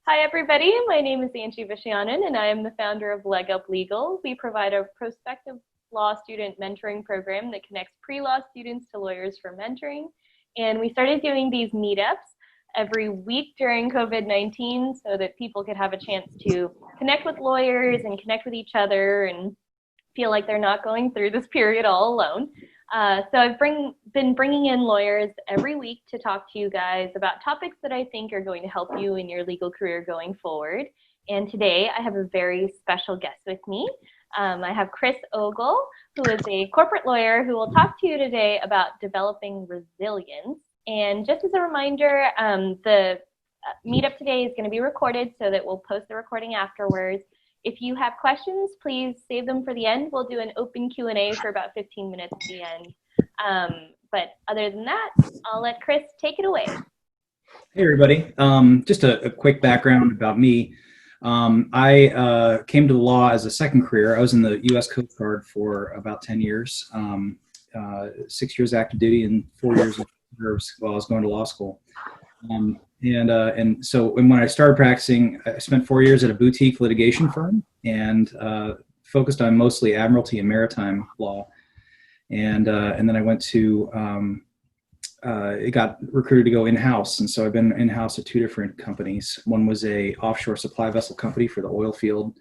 Hi, everybody. My name is Angie Vishanan, and I am the founder of Leg Up Legal. We provide a prospective law student mentoring program that connects pre-law students to lawyers for mentoring. And we started doing these meetups every week during COVID-19 so that people could have a chance to connect with lawyers and connect with each other and feel like they're not going through this period all alone. So I've been bringing in lawyers every week to talk to you guys about topics that I think are going to help you in your legal career going forward. And today I have a very special guest with me. I have Chris Ogle, who is a corporate lawyer who will talk to you today about developing resilience. And just as a reminder, the meetup today is going to be recorded so that we'll post the recording afterwards. If you have questions, please save them for the end. We'll do an open Q&A for about 15 minutes at the end. But other than that, I'll let Chris take it away. Hey, everybody. Just a quick background about me. I came to the law as a second career. I was in the U.S. Coast Guard for about 10 years, 6 years active duty and 4 years of reserves while I was going to law school. So when I started practicing, I spent 4 years at a boutique litigation firm and focused on mostly admiralty and maritime law. And then I went to, got recruited to go in-house. And so I've been in-house at two different companies. One was a offshore supply vessel company for the oil field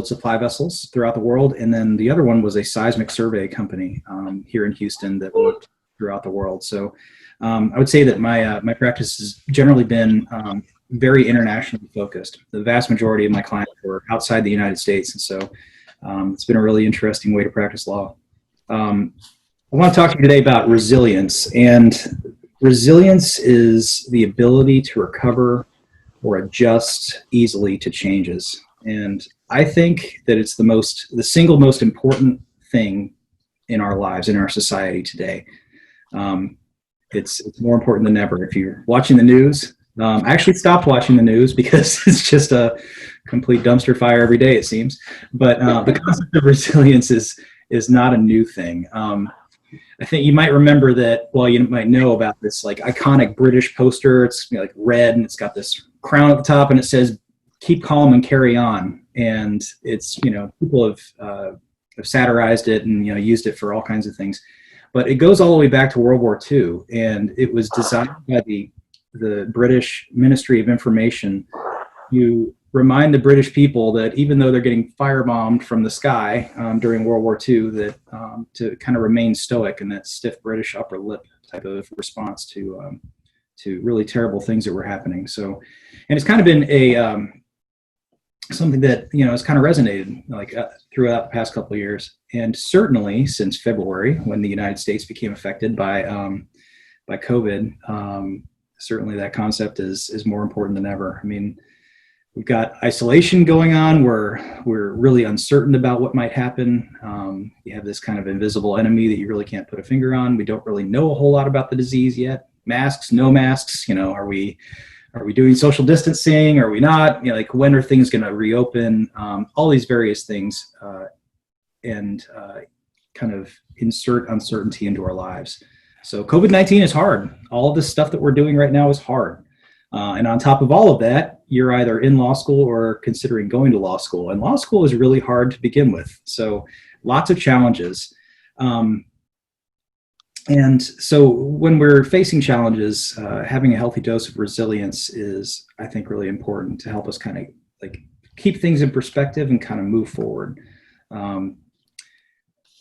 supply vessels throughout the world. And then the other one was a seismic survey company here in Houston that worked throughout the world. So I would say that my practice has generally been very internationally focused. The vast majority of my clients were outside the United States, and so it's been a really interesting way to practice law. I want to talk to you today about resilience, and resilience is the ability to recover or adjust easily to changes. And I think that it's the single most important thing in our lives, in our society today. It's more important than ever. If you're watching the news, I actually stopped watching the news because it's just a complete dumpster fire every day, it seems. But the concept of resilience is not a new thing. I think you might remember that, well, you might know about this like iconic British poster. It's like red and it's got this crown at the top and it says, "Keep calm and carry on." And it's, people have satirized it and, used it for all kinds of things. But it goes all the way back to World War II, and it was designed by the British Ministry of Information to remind the British people that even though they're getting firebombed from the sky during World War II, that to kind of remain stoic in that stiff British upper lip type of response to really terrible things that were happening. So, and it's kind of been a something that has kind of resonated throughout the past couple of years, and certainly since February when the United States became affected by COVID. Certainly that concept is more important than ever. I mean, we've got isolation going on where we're really uncertain about what might happen. You have this kind of invisible enemy that you really can't put a finger on. We don't really know a whole lot about the disease yet. Masks, no masks, are we doing social distancing? Are we not? When are things going to reopen? All these various things and kind of insert uncertainty into our lives. So COVID-19 is hard. All of this stuff that we're doing right now is hard. And on top of all of that, you're either in law school or considering going to law school. And law school is really hard to begin with. So lots of challenges. And so when we're facing challenges, having a healthy dose of resilience is, I think, really important to help us kind of keep things in perspective and kind of move forward.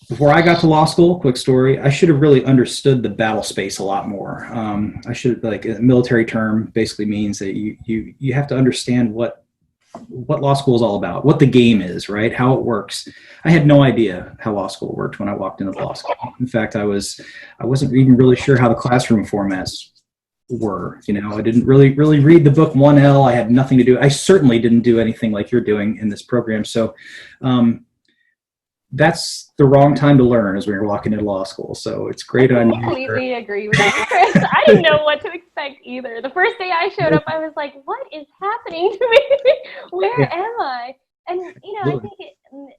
Before I got to law school, quick story, I should have really understood the battle space a lot more. I should have, a military term basically means that you have to understand what law school is all about, what the game is, right? How it works. I had no idea how law school worked when I walked into law school. In fact, I wasn't even really sure how the classroom formats were. I didn't really read the book 1L. I had nothing to do. I certainly didn't do anything like you're doing in this program. So that's the wrong time to learn as we were walking into law school. So it's great. I completely agree with you, Chris. I didn't know what to expect either. The first day I showed up, I was like, what is happening to me? Where am I? And, I think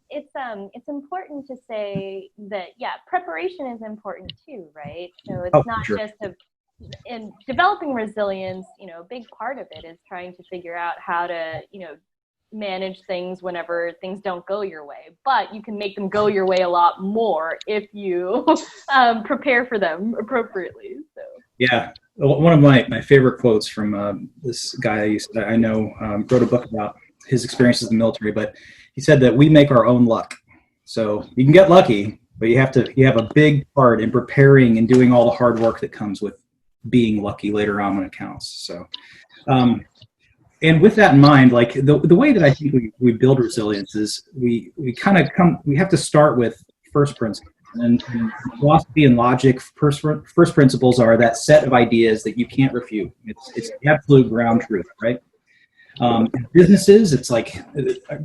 it's important to say that, preparation is important too, right? So it's not just and developing resilience, a big part of it is trying to figure out how to, manage things whenever things don't go your way. But you can make them go your way a lot more if you prepare for them appropriately. So Yeah. One of my favorite quotes from this guy I know wrote a book about his experiences in the military, but he said that we make our own luck. So you can get lucky, but you have a big part in preparing and doing all the hard work that comes with being lucky later on when it counts. So, and with that in mind, like the way that I think we build resilience is we have to start with first principles. And philosophy and logic, first principles are that set of ideas that you can't refute. It's the absolute ground truth, right? In businesses, it's like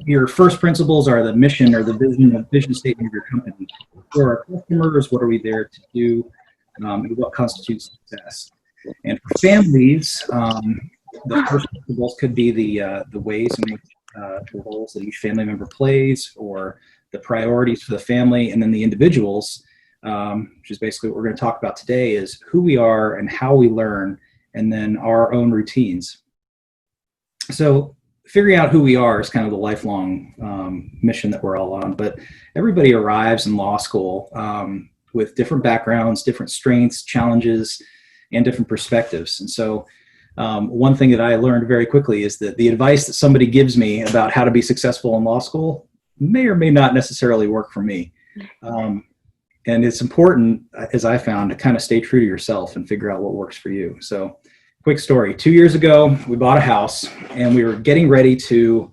your first principles are the mission or the vision statement of your company. For our customers, what are we there to do? And what constitutes success? And for families, the first principles could be the ways in which the roles that each family member plays, or the priorities for the family, and then the individuals, which is basically what we're going to talk about today, is who we are and how we learn, and then our own routines. So figuring out who we are is kind of the lifelong mission that we're all on. But everybody arrives in law school with different backgrounds, different strengths, challenges, and different perspectives. And so one thing that I learned very quickly is that the advice that somebody gives me about how to be successful in law school may or may not necessarily work for me. And it's important, as I found, to kind of stay true to yourself and figure out what works for you. So quick story. 2 years ago, we bought a house and we were getting ready to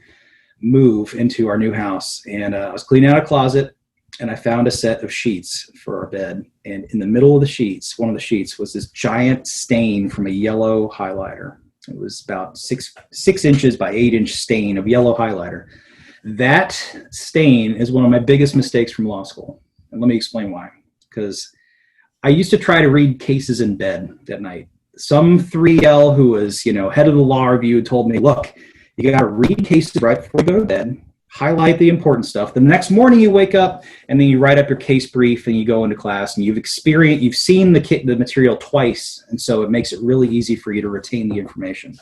move into our new house. And I was cleaning out a closet and I found a set of sheets for our bed. And in the middle of the sheets, one of the sheets was this giant stain from a yellow highlighter. It was about six inches by 8-inch stain of yellow highlighter. That stain is one of my biggest mistakes from law school. And let me explain why. Because I used to try to read cases in bed at night. Some 3L who was, head of the law review told me, look, you got to read cases right before you go to bed, highlight the important stuff. The next morning you wake up and then you write up your case brief and you go into class and you've seen the material twice. And so it makes it really easy for you to retain the information.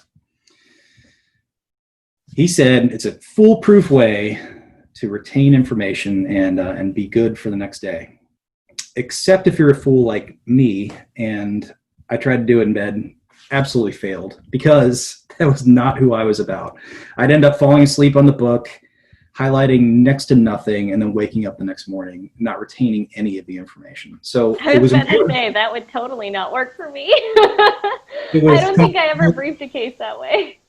He said it's a foolproof way to retain information and be good for the next day. Except if you're a fool like me, and I tried to do it in bed, absolutely failed, because that was not who I was about. I'd end up falling asleep on the book, highlighting next to nothing, and then waking up the next morning, not retaining any of the information. So I was about to say, that would totally not work for me. I don't think I ever briefed a case that way.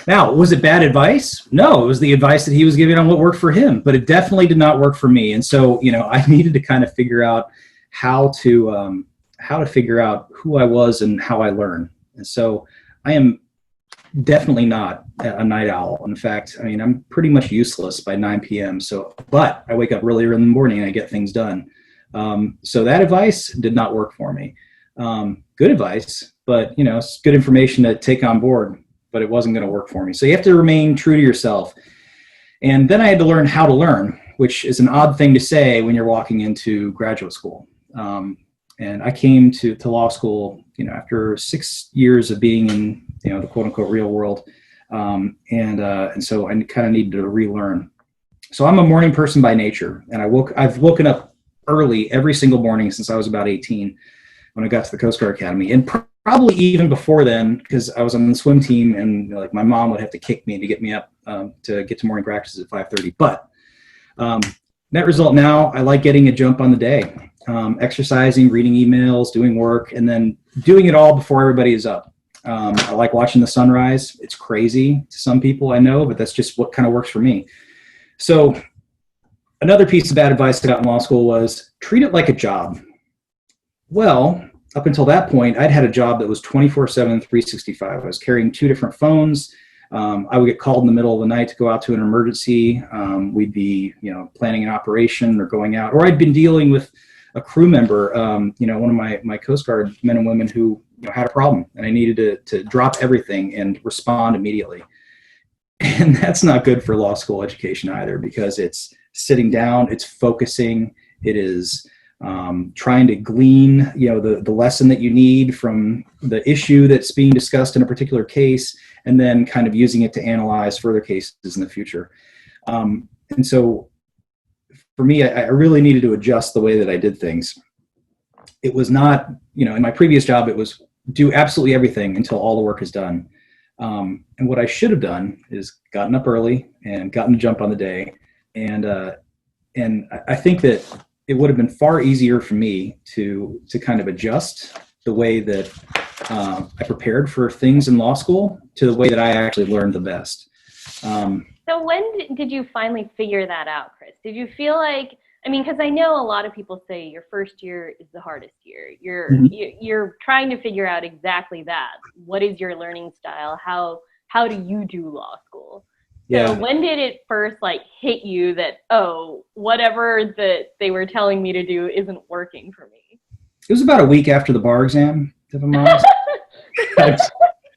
Now, was it bad advice? No, it was the advice that he was giving on what worked for him, but it definitely did not work for me. And so, I needed to kind of figure out how to figure out who I was and how I learn. And so I am definitely not a night owl. In fact, I'm pretty much useless by 9 p.m. But I wake up really early in the morning and I get things done. So that advice did not work for me. Good advice, but it's good information to take on board, but it wasn't going to work for me. So you have to remain true to yourself. And then I had to learn how to learn, which is an odd thing to say when you're walking into graduate school. And I came to law school, after 6 years of being in, the quote unquote real world. And so I kind of needed to relearn. So I'm a morning person by nature, and I've woken up early every single morning since I was about 18 when I got to the Coast Guard Academy. And probably even before then, because I was on the swim team and my mom would have to kick me to get me up to get to morning practice at 5:30. But net result now, I like getting a jump on the day. Exercising, reading emails, doing work, and then doing it all before everybody is up. I like watching the sunrise. It's crazy to some people I know, but that's just what kind of works for me. So another piece of bad advice I got in law school was treat it like a job. Well, up until that point, I'd had a job that was 24/7, 365. I was carrying 2 different phones. I would get called in the middle of the night to go out to an emergency. We'd be, planning an operation or going out, or I'd been dealing with a crew member, one of my Coast Guard men and women who had a problem, and I needed to drop everything and respond immediately. And that's not good for law school education either, because it's sitting down, it's focusing, it is trying to glean, the lesson that you need from the issue that's being discussed in a particular case, and then kind of using it to analyze further cases in the future. And so for me, I really needed to adjust the way that I did things. It was not, in my previous job, it was do absolutely everything until all the work is done. And what I should have done is gotten up early and gotten a jump on the day. And I think that it would have been far easier for me to kind of adjust the way that I prepared for things in law school to the way that I actually learned the best. So when did you finally figure that out, Chris? Did you feel like, because I know a lot of people say your first year is the hardest year. You're trying to figure out exactly that. What is your learning style? How do you do law school? So when did it first hit you that, whatever that they were telling me to do isn't working for me? It was about a week after the bar exam, if I'm honest.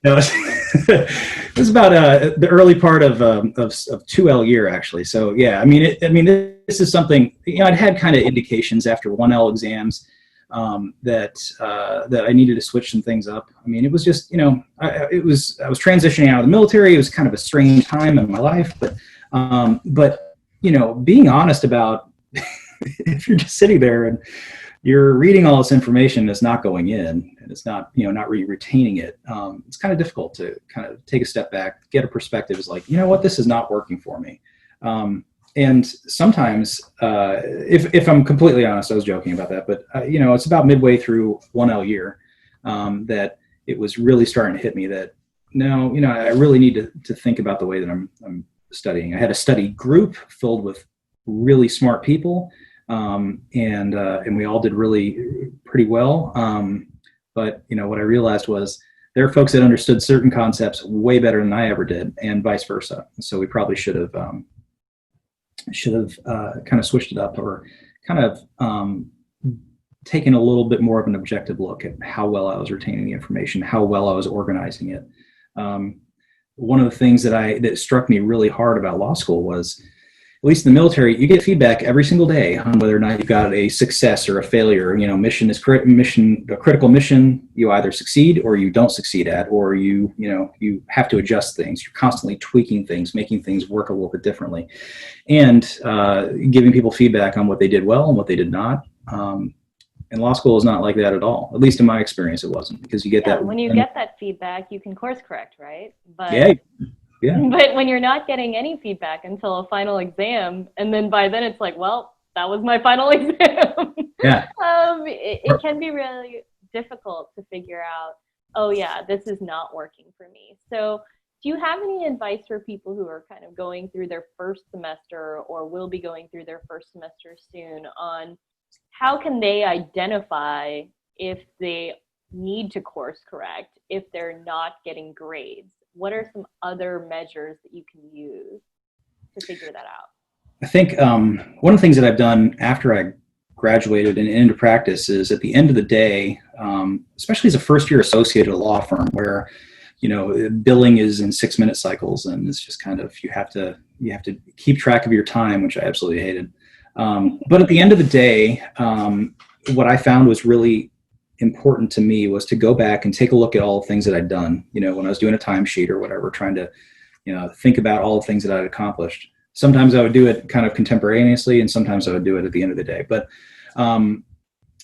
It was about the early part of 2L year, actually. So yeah, this is something, I'd had kind of indications after 1L exams that I needed to switch some things up. It was just, I was transitioning out of the military. It was kind of a strange time in my life, but being honest about if you're just sitting there and you're reading all this information that's not going in, and it's not, not really retaining it. It's kind of difficult to kind of take a step back, get a perspective. It's like, this is not working for me. And sometimes, if I'm completely honest, I was joking about that, but it's about midway through 1L year that it was really starting to hit me that no, I really need to think about the way that I'm studying. I had a study group filled with really smart people. And we all did really pretty well. But what I realized was there are folks that understood certain concepts way better than I ever did, and vice versa. So we probably should have kind of switched it up, or kind of taken a little bit more of an objective look at how well I was retaining the information, how well I was organizing it. One of the things that struck me really hard about law school was, at least in the military, you get feedback every single day on whether or not you've got a success or a failure. Mission is a critical mission. You either succeed or you don't succeed at, or you have to adjust things. You're constantly tweaking things, making things work a little bit differently, and giving people feedback on what they did well and what they did not. And law school is not like that at all. At least in my experience, it wasn't, because you get that. When you get that feedback, you can course correct, right? But yeah. But when you're not getting any feedback until a final exam, and then by then it's like, well, that was my final exam. Yeah. It can be really difficult to figure out, this is not working for me. So do you have any advice for people who are kind of going through their first semester or will be going through their first semester soon on how can they identify if they need to course correct, if they're not getting grades? What are some other measures that you can use to figure that out? I think one of the things that I've done after I graduated and into practice is, at the end of the day, especially as a first-year associate at a law firm where, billing is in 6-minute cycles, and it's just kind of, you have to keep track of your time, which I absolutely hated. But at the end of the day, what I found was really important to me was to go back and take a look at all the things that I'd done, when I was doing a timesheet or whatever, trying to, think about all the things that I'd accomplished. Sometimes I would do it kind of contemporaneously, and sometimes I would do it at the end of the day. But,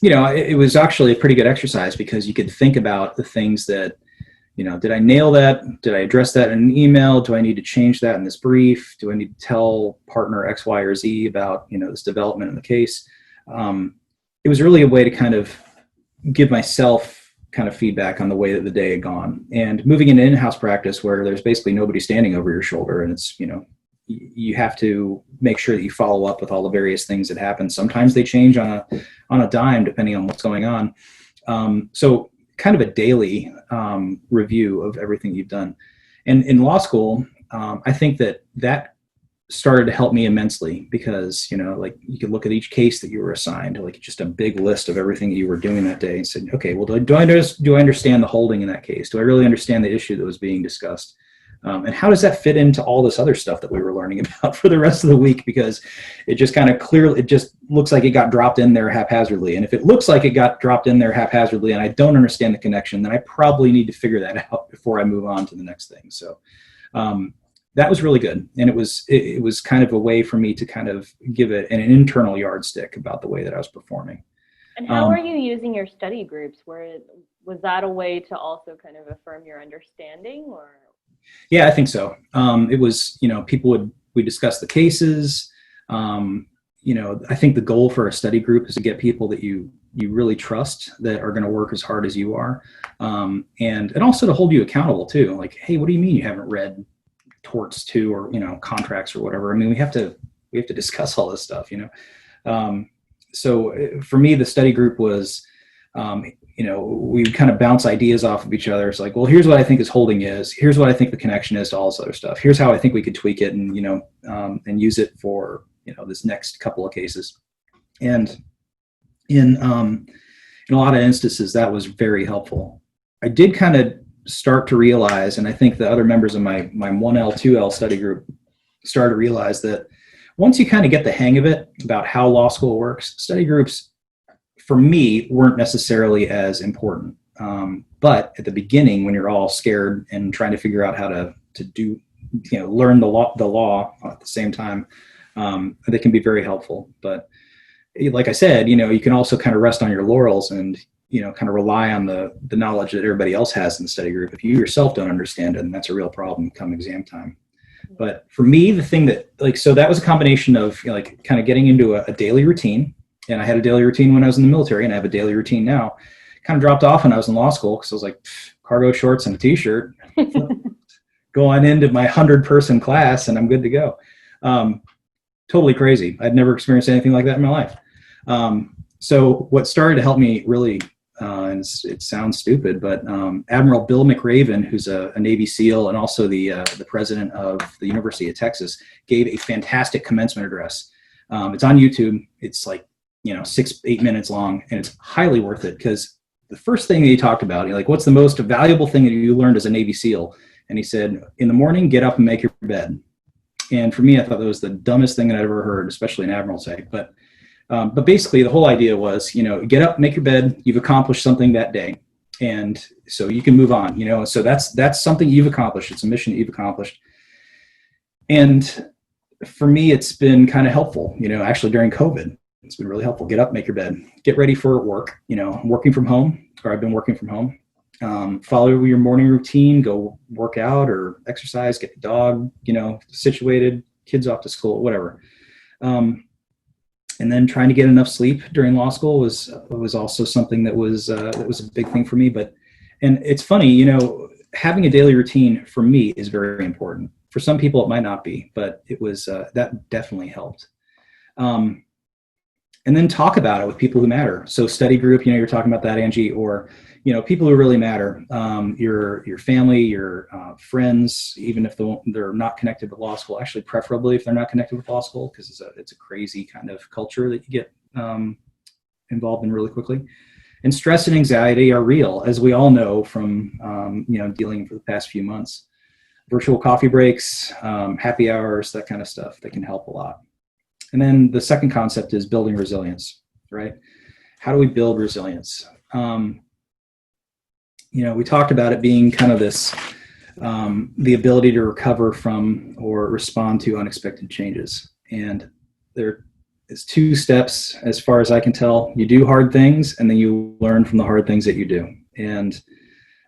it was actually a pretty good exercise, because you could think about the things that, did I nail that? Did I address that in an email? Do I need to change that in this brief? Do I need to tell partner X, Y, or Z about, this development in the case? It was really a way to kind of give myself kind of feedback on the way that the day had gone. And moving into in-house practice, where there's basically nobody standing over your shoulder, and it's, you have to make sure that you follow up with all the various things that happen. Sometimes they change on a dime, depending on what's going on. So kind of a daily review of everything you've done. And in law school, I think that started to help me immensely, because, you could look at each case that you were assigned, like just a big list of everything that you were doing that day, and said, okay, well, do I understand the holding in that case? Do I really understand the issue that was being discussed? And how does that fit into all this other stuff that we were learning about for the rest of the week? Because it just kind of clearly, it just looks like it got dropped in there haphazardly. And if it looks like it got dropped in there haphazardly and I don't understand the connection, then I probably need to figure that out before I move on to the next thing. So that was really good. And it was kind of a way for me to kind of give it an internal yardstick about the way that I was performing. And how are you using your study groups? Was that a way to also kind of affirm your understanding, or? Yeah, I think so. It was, we discuss the cases. I think the goal for a study group is to get people that you really trust that are going to work as hard as you are. And also to hold you accountable too. Like, hey, what do you mean you haven't read torts too, or, contracts or whatever? I mean, we have to discuss all this stuff, So for me, the study group was, we kind of bounce ideas off of each other. It's like, well, here's what I think is holding is. Here's what I think the connection is to all this other stuff. Here's how I think we could tweak it and, and use it for, this next couple of cases. And in a lot of instances, that was very helpful. I did kind of start to realize, and I think the other members of my 1L, 2L study group started to realize that once you kind of get the hang of it about how law school works, study groups, for me, weren't necessarily as important. But at the beginning, when you're all scared and trying to figure out how to do, learn the law at the same time, they can be very helpful. But like I said, you can also kind of rest on your laurels and, kind of rely on the knowledge that everybody else has in the study group. If you yourself don't understand it, then that's a real problem come exam time. But for me, the thing that so that was a combination of kind of getting into a daily routine. And I had a daily routine when I was in the military, and I have a daily routine now. Kind of dropped off when I was in law school because I was like, cargo shorts and a t-shirt, go on into my 100-person class and I'm good to go. Totally crazy. I'd never experienced anything like that in my life. So what started to help me really, and it sounds stupid, but Admiral Bill McRaven, who's a Navy SEAL and also the president of the University of Texas, gave a fantastic commencement address. It's on YouTube. It's 6-8 minutes long, and it's highly worth it because the first thing that he talked about, what's the most valuable thing that you learned as a Navy SEAL? And he said, in the morning, get up and make your bed. And for me, I thought that was the dumbest thing that I'd ever heard, especially in admiralty. But basically the whole idea was, get up, make your bed, you've accomplished something that day. And so you can move on, so that's something you've accomplished. It's a mission that you've accomplished. And for me, it's been kind of helpful, actually during COVID, it's been really helpful. Get up, make your bed, get ready for work, working from home, or I've been working from home. Follow your morning routine, go work out or exercise, get the dog, situated, kids off to school, whatever. And then trying to get enough sleep during law school was also something that was a big thing for me. And it's funny, having a daily routine for me is very important. For some people, it might not be, but it was that definitely helped. And then talk about it with people who matter. So study group, you're talking about that, Angie, or people who really matter. Your family, your friends, even if they're not connected with law school. Actually, preferably if they're not connected with law school, because it's a crazy kind of culture that you get involved in really quickly. And stress and anxiety are real, as we all know from dealing for the past few months. Virtual coffee breaks, happy hours, that kind of stuff, that can help a lot. And then the second concept is building resilience, right? How do we build resilience? We talked about it being kind of this, the ability to recover from or respond to unexpected changes. And there is 2 steps, as far as I can tell. You do hard things, and then you learn from the hard things that you do. And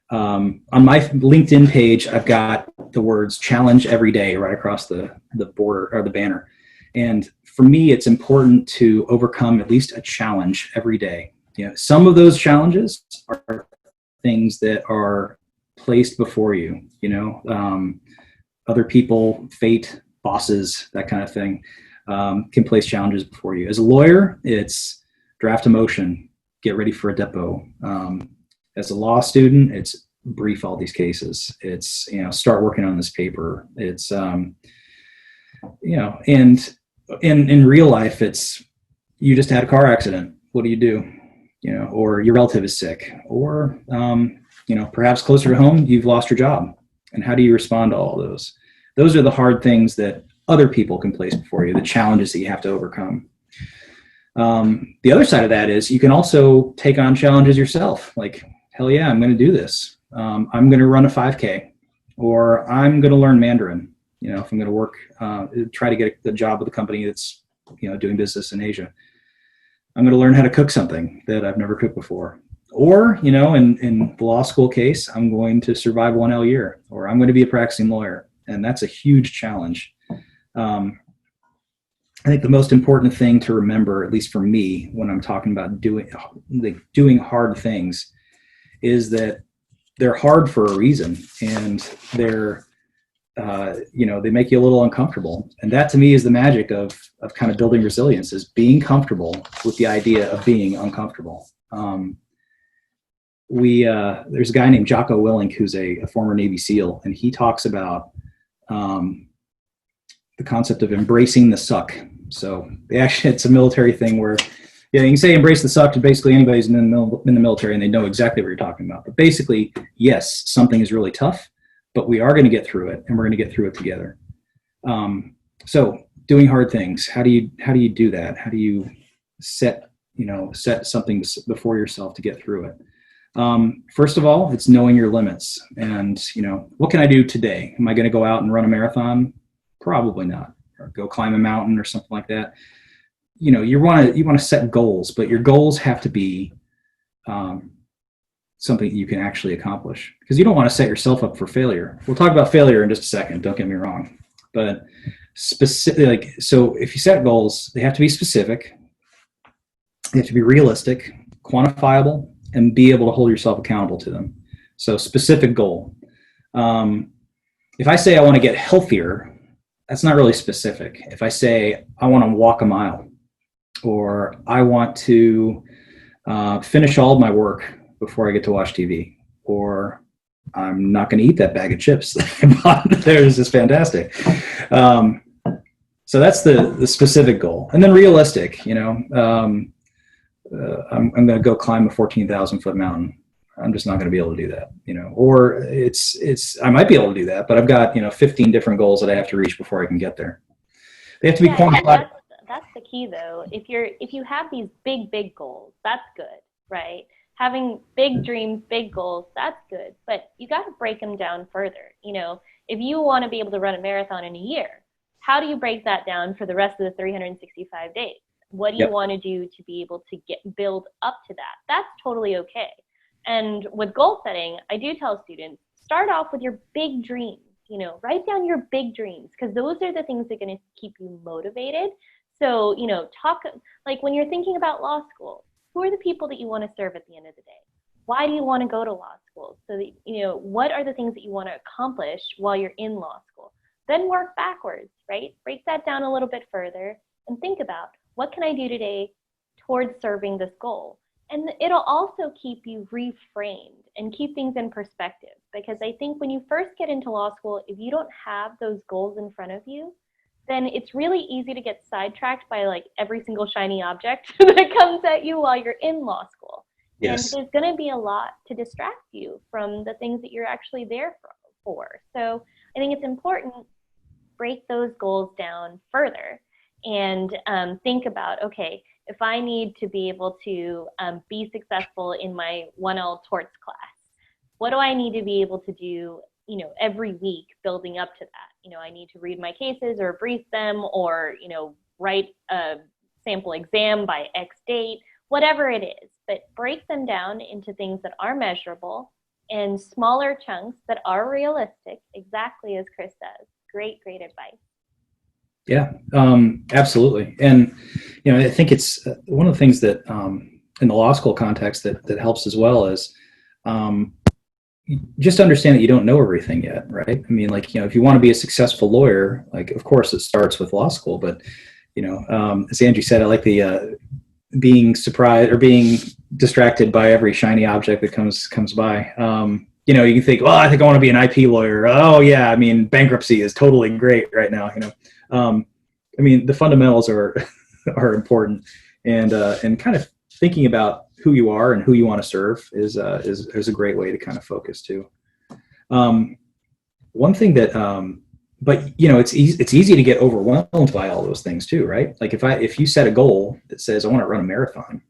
on my LinkedIn page, I've got the words challenge every day right across the border or the banner. And for me, it's important to overcome at least a challenge every day. Some of those challenges are things that are placed before you, other people, fate, bosses, that kind of thing, can place challenges before you. As a lawyer, it's draft a motion, get ready for a depot. As a law student, it's brief all these cases. It's, start working on this paper. It's, and in real life, it's, you just had a car accident. What do you do? Or your relative is sick, or, perhaps closer to home, you've lost your job. And how do you respond to all those? Those are the hard things that other people can place before you, the challenges that you have to overcome. The other side of that is you can also take on challenges yourself. Like, hell yeah, I'm going to do this. I'm going to run a 5K, or I'm going to learn Mandarin. You know, if I'm going to work, try to get a job with a company that's, doing business in Asia. I'm going to learn how to cook something that I've never cooked before. Or, in the law school case, I'm going to survive 1L year, or I'm going to be a practicing lawyer. And that's a huge challenge. I think the most important thing to remember, at least for me, when I'm talking about doing hard things, is that they're hard for a reason, and they're, they make you a little uncomfortable. And that to me is the magic of kind of building resilience, is being comfortable with the idea of being uncomfortable. There's a guy named Jocko Willink who's a former Navy SEAL, and he talks about the concept of embracing the suck. So it's a military thing where, you can say embrace the suck to basically anybody who's in the military, and they know exactly what you're talking about. But basically, yes, something is really tough, but we are going to get through it, and we're going to get through it together. So doing hard things, how do you do that? How do you set something before yourself to get through it? First of all, it's knowing your limits, and what can I do today? Am I going to go out and run a marathon? Probably not. Or go climb a mountain or something like that. You want to set goals, but your goals have to be something you can actually accomplish, because you don't want to set yourself up for failure. We'll talk about failure in just a second, don't get me wrong. But so if you set goals, they have to be specific, they have to be realistic, quantifiable, and be able to hold yourself accountable to them. So specific goal. If I say I want to get healthier, that's not really specific. If I say I want to walk a mile, or I want to finish all of my work before I get to watch TV, or I'm not going to eat that bag of chips that I bought. There's just fantastic. So that's the specific goal. And then realistic, I'm going to go climb a 14,000 foot mountain. I'm just not going to be able to do that, or I might be able to do that, but I've got, 15 different goals that I have to reach before I can get there. They have to be quantified. That's the key though. If you have these big goals, that's good, right? Having big dreams, big goals, that's good, but you got to break them down further. If you want to be able to run a marathon in a year, how do you break that down for the rest of the 365 days? What do you want to do to be able to build up to that? That's totally okay. And with goal setting, I do tell students, start off with your big dreams, write down your big dreams, because those are the things that are going to keep you motivated. So, talk, like when you're thinking about law school, who are the people that you want to serve at the end of the day? Why do you want to go to law school? So that, what are the things that you want to accomplish while you're in law school? Then work backwards, right? Break that down a little bit further and think about, what can I do today towards serving this goal? And it'll also keep you reframed and keep things in perspective, because I think when you first get into law school, if you don't have those goals in front of you, then it's really easy to get sidetracked by like every single shiny object that comes at you while you're in law school. Yes. And there's going to be a lot to distract you from the things that you're actually there for. So I think it's important to break those goals down further and think about, okay, if I need to be able to be successful in my 1L torts class, what do I need to be able to do, every week building up to that? I need to read my cases or brief them, or, write a sample exam by X date, whatever it is. But break them down into things that are measurable and smaller chunks that are realistic, exactly as Chris says. Great advice. Yeah, absolutely. And, I think it's one of the things that in the law school context that helps as well is just understand that you don't know everything yet, right? I mean, if you want to be a successful lawyer, of course it starts with law school, but, as Angie said, I like the being surprised or being distracted by every shiny object that comes by. You can think, well, I think I want to be an IP lawyer. Oh yeah, I mean, bankruptcy is totally great right now. The fundamentals are important, and kind of thinking about who you are and who you want to serve is a great way to kind of focus too. one thing that, but you know, it's easy to get overwhelmed by all those things too, right? Like if you set a goal that says I want to run a marathon,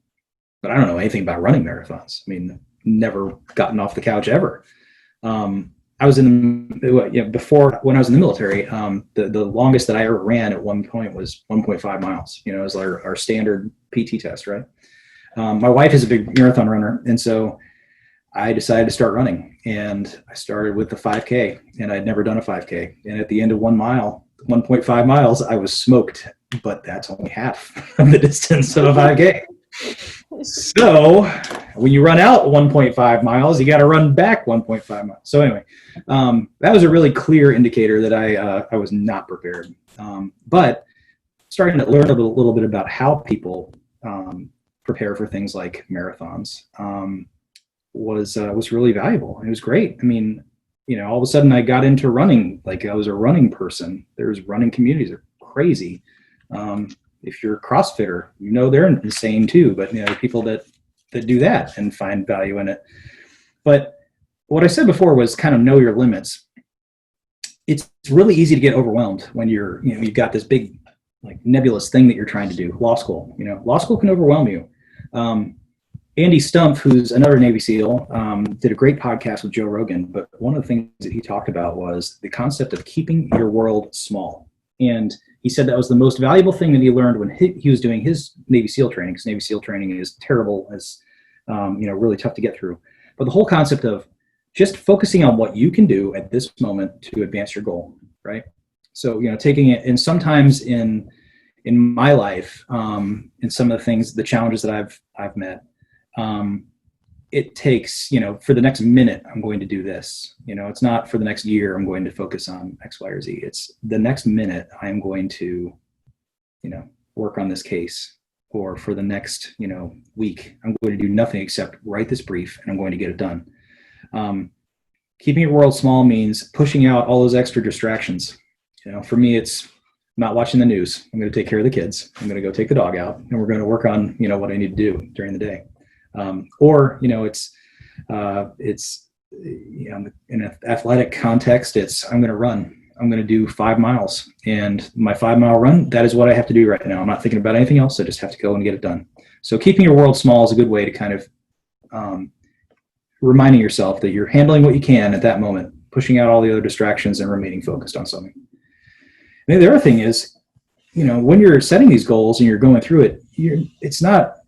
but I don't know anything about running marathons. I mean, never gotten off the couch ever. I was before when I was in the military, the longest that I ever ran at one point was 1.5 miles. You know, it was our standard PT test, right? My wife is a big marathon runner, and so I decided to start running, and I started with the 5K, and I'd never done a 5K. And at the end of 1 mile, 1.5 miles, I was smoked, but that's only half of the distance of a 5K. So when you run out 1.5 miles, you got to run back 1.5 miles. So anyway, that was a really clear indicator that I was not prepared. But starting to learn a little bit about how people prepare for things like marathons was really valuable. It was great. I mean, you know, all of a sudden I got into running. Like I was a running person. There's running communities that are crazy. If you're a CrossFitter, you know they're insane too. But you know, people that do that and find value in it. But what I said before was kind of know your limits. It's really easy to get overwhelmed when you've got this big like nebulous thing that you're trying to do. Law school, you know, law school can overwhelm you. Andy Stumpf, who's another Navy SEAL, did a great podcast with Joe Rogan. But one of the things that he talked about was the concept of keeping your world small. And he said that was the most valuable thing that he learned when he was doing his Navy SEAL training, because Navy SEAL training is terrible, it's really tough to get through. But the whole concept of just focusing on what you can do at this moment to advance your goal, right? So, you know, taking it, and sometimes in my life, in some of the things, the challenges that I've met, it takes, you know, for the next minute, I'm going to do this. You know, it's not for the next year, I'm going to focus on X, Y, or Z. It's the next minute, I'm going to, you know, work on this case. Or for the next, you know, week, I'm going to do nothing except write this brief, and I'm going to get it done. Keeping your world small means pushing out all those extra distractions. You know, for me, it's not watching the news. I'm going to take care of the kids. I'm going to go take the dog out, and we're going to work on, you know, what I need to do during the day. Or, you know, it's you know, in an athletic context, it's I'm going to run. I'm going to do 5 miles, and my 5 mile run, that is what I have to do right now. I'm not thinking about anything else. I just have to go and get it done. So keeping your world small is a good way to kind of reminding yourself that you're handling what you can at that moment, pushing out all the other distractions and remaining focused on something. And the other thing is, you know, when you're setting these goals and you're going through it, you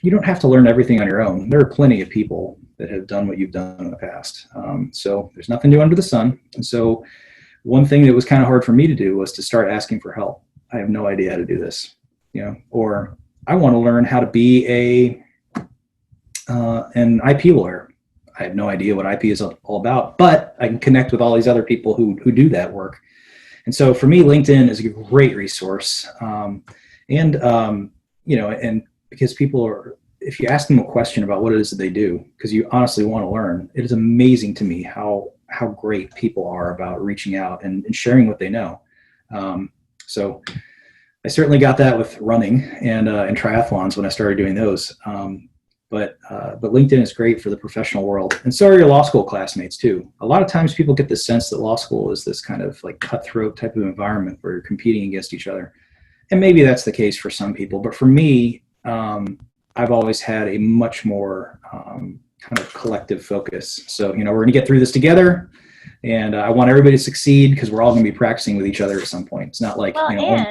don't have to learn everything on your own. There are plenty of people that have done what you've done in the past. So there's nothing new under the sun. And so one thing that was kind of hard for me to do was to start asking for help. I have no idea how to do this, you know, or I want to learn how to be an IP lawyer. I have no idea what IP is all about, but I can connect with all these other people who do that work. And so for me, LinkedIn is a great resource. You know, and because people are, if you ask them a question about what it is that they do, because you honestly want to learn, it is amazing to me how great people are about reaching out and sharing what they know. So I certainly got that with running and triathlons when I started doing those. But LinkedIn is great for the professional world, and so are your law school classmates too. A lot of times people get the sense that law school is this kind of like cutthroat type of environment where you're competing against each other. And maybe that's the case for some people, but for me, I've always had a much more kind of collective focus. So, you know, we're going to get through this together, and I want everybody to succeed because we're all going to be practicing with each other at some point. It's not like, Well, you know, and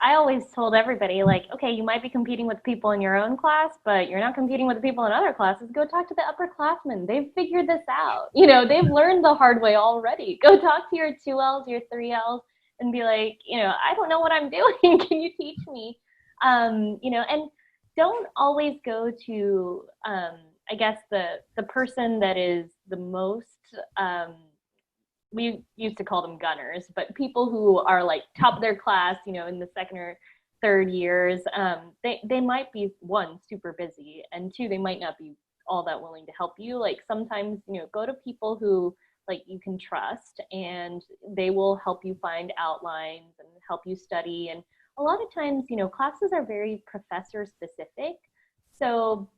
I always told everybody, like, okay, you might be competing with people in your own class, but you're not competing with the people in other classes. Go talk to the upperclassmen. They've figured this out. You know, they've learned the hard way already. Go talk to your 2Ls, your 3Ls, and be like, you know, I don't know what I'm doing. Can you teach me? You know, and don't always go to, I guess, the person that is the most, we used to call them gunners, but people who are like top of their class, you know, in the second or third years, they might be, one, super busy, and two, they might not be all that willing to help you. Like sometimes, you know, go to people who like you can trust, and they will help you find outlines and help you study. And a lot of times, you know, classes are very professor specific. So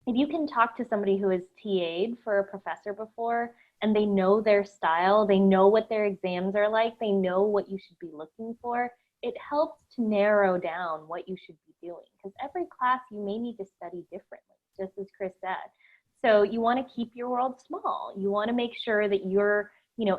if you can talk to somebody who has TA'd for a professor before, and they know their style, they know what their exams are like, they know what you should be looking for, it helps to narrow down what you should be doing, because every class you may need to study differently, just as Chris said. So you want to keep your world small. You want to make sure that you're,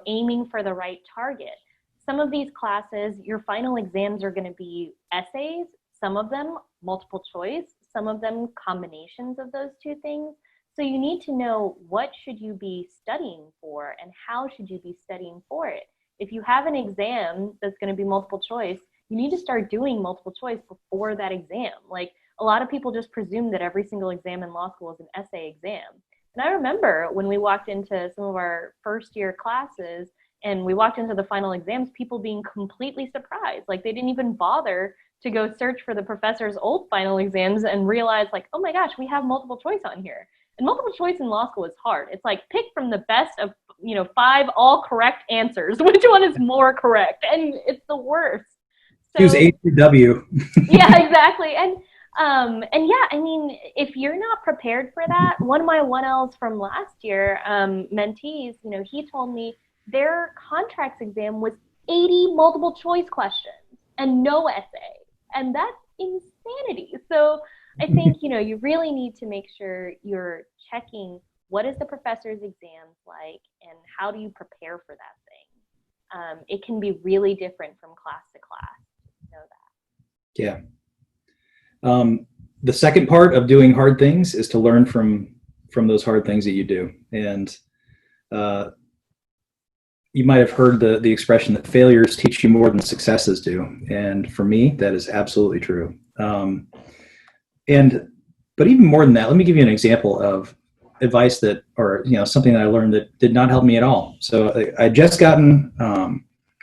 aiming for the right target. Some of these classes, your final exams are going to be essays, some of them multiple choice, some of them combinations of those two things. So you need to know what should you be studying for and how should you be studying for it. If you have an exam that's going to be multiple choice, you need to start doing multiple choice before that exam. Like, a lot of people just presume that every single exam in law school is an essay exam. And I remember when we walked into some of our first year classes and we walked into the final exams, people being completely surprised. Like, they didn't even bother to go search for the professor's old final exams and realize, like, oh my gosh, we have multiple choice on here. And multiple choice in law school is hard. It's like, pick from the best of, 5 all correct answers. Which one is more correct? And it's the worst. So, use A through W. Yeah, exactly. And yeah, I mean, if you're not prepared for that, one of my 1Ls from last year, mentees, he told me their contracts exam was 80 multiple choice questions and no essay. And that's insanity. So I think, you really need to make sure you're checking what is the professor's exams like and how do you prepare for that thing. It can be really different from class to class. Know that. Yeah. The second part of doing hard things is to learn from those hard things that you do. And you might have heard the expression that failures teach you more than successes do. And for me, that is absolutely true. But even more than that, let me give you an example of advice something that I learned that did not help me at all. So I had just gotten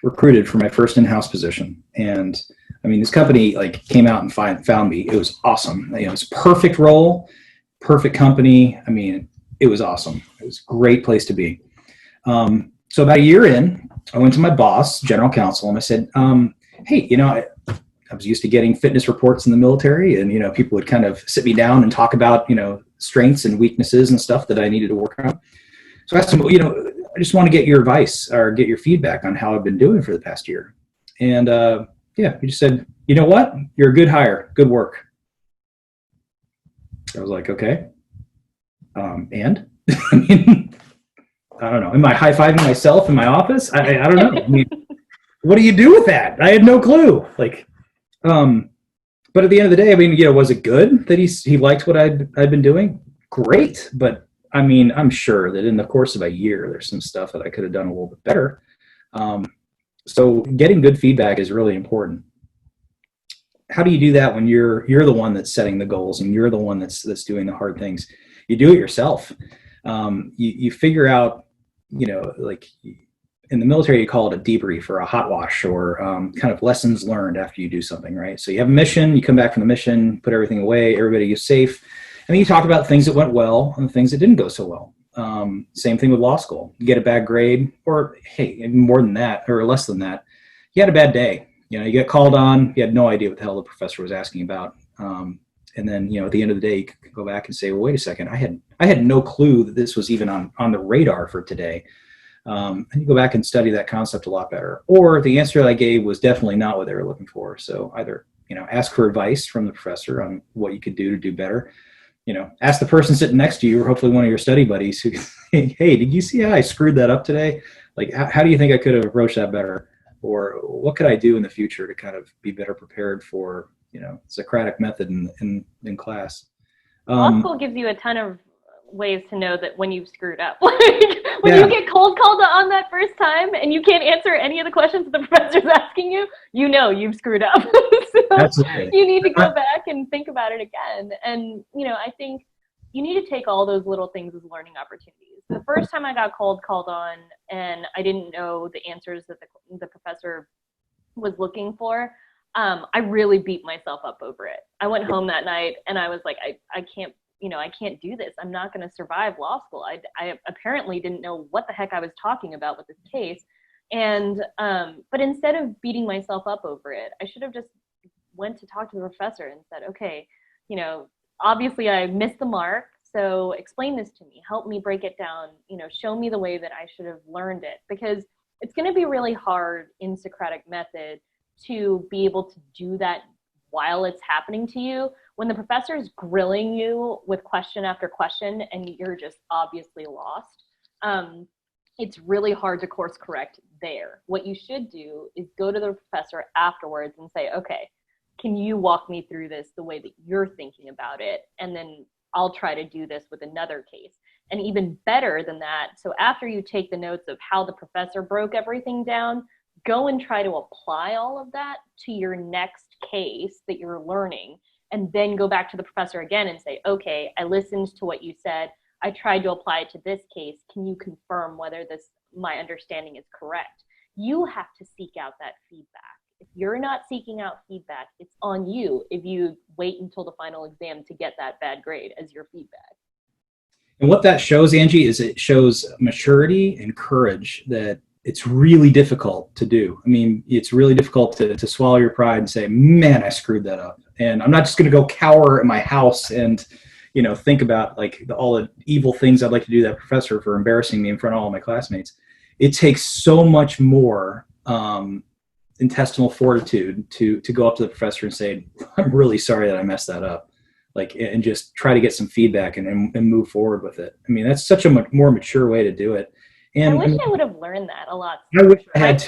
recruited for my first in-house position. And I mean, this company came out and found me. It was awesome. It was a perfect role, perfect company. I mean, it was awesome. It was a great place to be. So about a year in, I went to my boss, general counsel, and I said, hey, I was used to getting fitness reports in the military, and, people would kind of sit me down and talk about, strengths and weaknesses and stuff that I needed to work on. So I asked him, I just want to get your advice or get your feedback on how I've been doing for the past year. And he just said, you know what? You're a good hire. Good work. I was like, okay. And I mean, I don't know. Am I high-fiving myself in my office? I don't know. I mean, what do you do with that? I had no clue. But at the end of the day, I mean, was it good that he liked what I'd been doing? Great. But I mean, I'm sure that in the course of a year, there's some stuff that I could have done a little bit better. So getting good feedback is really important. How do you do that when you're the one that's setting the goals and you're the one that's doing the hard things? You do it yourself. You figure out, in the military, you call it a debrief or a hot wash or kind of lessons learned after you do something, right? So you have a mission, you come back from the mission, put everything away, everybody is safe. And then you talk about things that went well and the things that didn't go so well. Same thing with law school. You get a bad grade, or hey, more than that or less than that, you had a bad day. You get called on, you had no idea what the hell the professor was asking about. And then, at the end of the day, you could go back and say, well, wait a second, I had no clue that this was even on the radar for today. And you go back and study that concept a lot better. Or the answer that I gave was definitely not what they were looking for. So either, ask for advice from the professor on what you could do to do better. Ask the person sitting next to you, or hopefully one of your study buddies who, hey, did you see how I screwed that up today? How do you think I could have approached that better? Or what could I do in the future to kind of be better prepared for, Socratic method in class? Law school gives you a ton of ways to know that when you've screwed up. When you get cold called on that first time and you can't answer any of the questions that the professor's asking you, you've screwed up. So Absolutely. You need to go back and think about it again. And, I think you need to take all those little things as learning opportunities. The first time I got called on and I didn't know the answers that the professor was looking for, I really beat myself up over it. I went home that night and I was like, I can't do this. I'm not going to survive law school. I apparently didn't know what the heck I was talking about with this case. And, but instead of beating myself up over it, I should have just went to talk to the professor and said, okay, obviously I missed the mark. so explain this to me, help me break it down, show me the way that I should have learned it, because it's going to be really hard in Socratic method to be able to do that while it's happening to you. When the professor is grilling you with question after question and you're just obviously lost, it's really hard to course correct there. What you should do is go to the professor afterwards and say, okay, can you walk me through this the way that you're thinking about it? And then I'll try to do this with another case. And even better than that, so after you take the notes of how the professor broke everything down, go and try to apply all of that to your next case that you're learning, and then go back to the professor again and say, okay, I listened to what you said. I tried to apply it to this case. Can you confirm whether my understanding is correct? You have to seek out that feedback. If you're not seeking out feedback, it's on you if you wait until the final exam to get that bad grade as your feedback. And what that shows, Angie, is it shows maturity and courage that it's really difficult to do. I mean, it's really difficult to swallow your pride and say, man, I screwed that up. And I'm not just going to go cower in my house and, think about like all the evil things I'd like to do to that professor for embarrassing me in front of all my classmates. It takes so much more intestinal fortitude to go up to the professor and say, I'm really sorry that I messed that up. And just try to get some feedback and move forward with it. I mean, that's such a more mature way to do it. And I wish I would have learned that a lot. I wish I had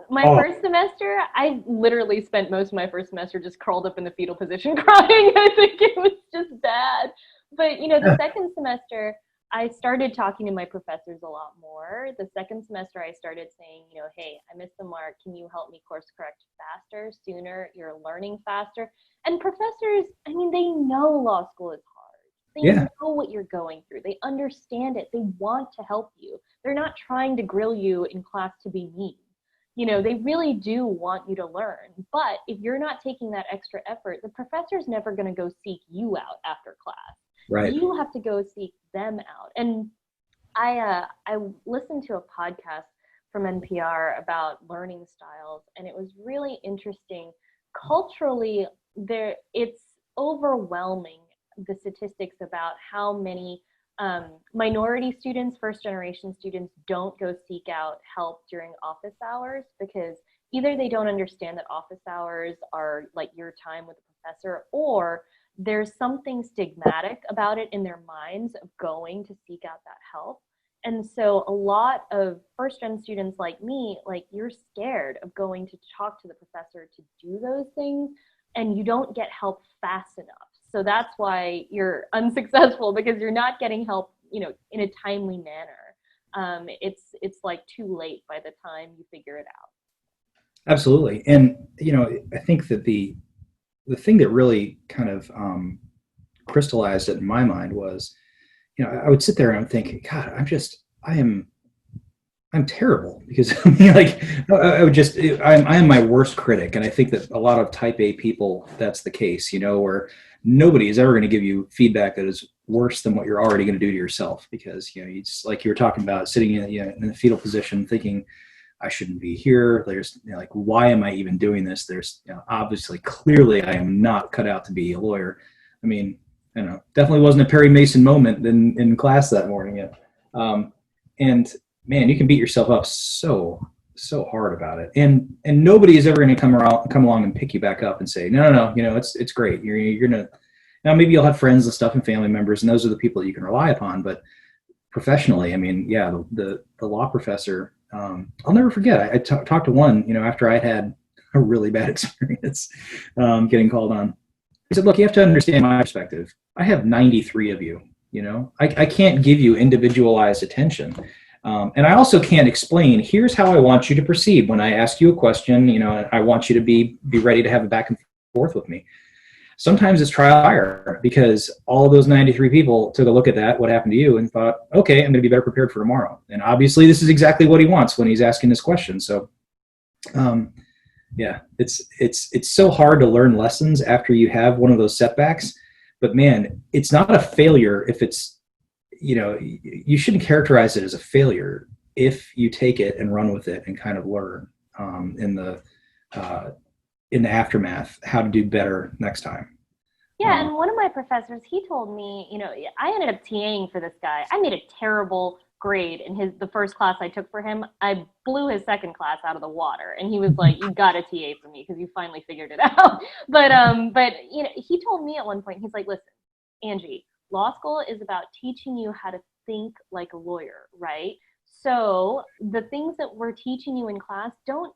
my first semester, I literally spent most of my first semester just curled up in the fetal position crying. I think it was just bad. But, the second semester, I started talking to my professors a lot more. The second semester, I started saying, hey, I missed the mark. Can you help me course correct faster, sooner? You're learning faster. And professors, they know law school is hard. They know what you're going through. They understand it. They want to help you. They're not trying to grill you in class to be mean. They really do want you to learn. But if you're not taking that extra effort, the professor's never going to go seek you out after class. Right. You have to go seek them out. And I listened to a podcast from NPR about learning styles, and it was really interesting. Culturally, it's overwhelming, the statistics about how many minority students, first-generation students, don't go seek out help during office hours, because either they don't understand that office hours are like your time with the professor, or there's something stigmatic about it in their minds of going to seek out that help. And so a lot of first-gen students like me, you're scared of going to talk to the professor to do those things, and you don't get help fast enough. So that's why you're unsuccessful, because you're not getting help, in a timely manner. It's like too late by the time you figure it out. Absolutely. And, I think that the thing that really kind of crystallized it in my mind was, I would sit there and think, God, I'm terrible, because I am my worst critic. And I think that a lot of type A people, that's the case, where nobody is ever going to give you feedback that is worse than what you're already going to do to yourself, because, you just, like you were talking about, sitting in the fetal position thinking, I shouldn't be here. There's why am I even doing this? There's obviously, clearly, I am not cut out to be a lawyer. I mean, definitely wasn't a Perry Mason moment in class that morning yet. And man, you can beat yourself up so hard about it. And nobody is ever going to come along and pick you back up and say, no, it's great. You're going to, now maybe you'll have friends and stuff and family members, and those are the people that you can rely upon. But professionally, the law professor, I'll never forget. I talked to one, after I had a really bad experience getting called on. He said, look, you have to understand my perspective. I have 93 of you, I can't give you individualized attention. And I also can't explain, here's how I want you to proceed. When I ask you a question, I want you to be ready to have a back and forth with me. Sometimes it's trial by error, because all of those 93 people took a look at that, what happened to you, and thought, okay, I'm going to be better prepared for tomorrow. And obviously this is exactly what he wants when he's asking this question. So it's so hard to learn lessons after you have one of those setbacks. But man, it's not a failure if it's, you shouldn't characterize it as a failure if you take it and run with it and kind of learn in the aftermath how to do better next time. Yeah, and one of my professors, he told me, I ended up TAing for this guy. I made a terrible grade in the first class I took for him. I blew his second class out of the water, and he was like, "You got to TA for me because you finally figured it out." But he told me at one point, he's like, "Listen, Angie, law school is about teaching you how to think like a lawyer, right? So the things that we're teaching you in class, don't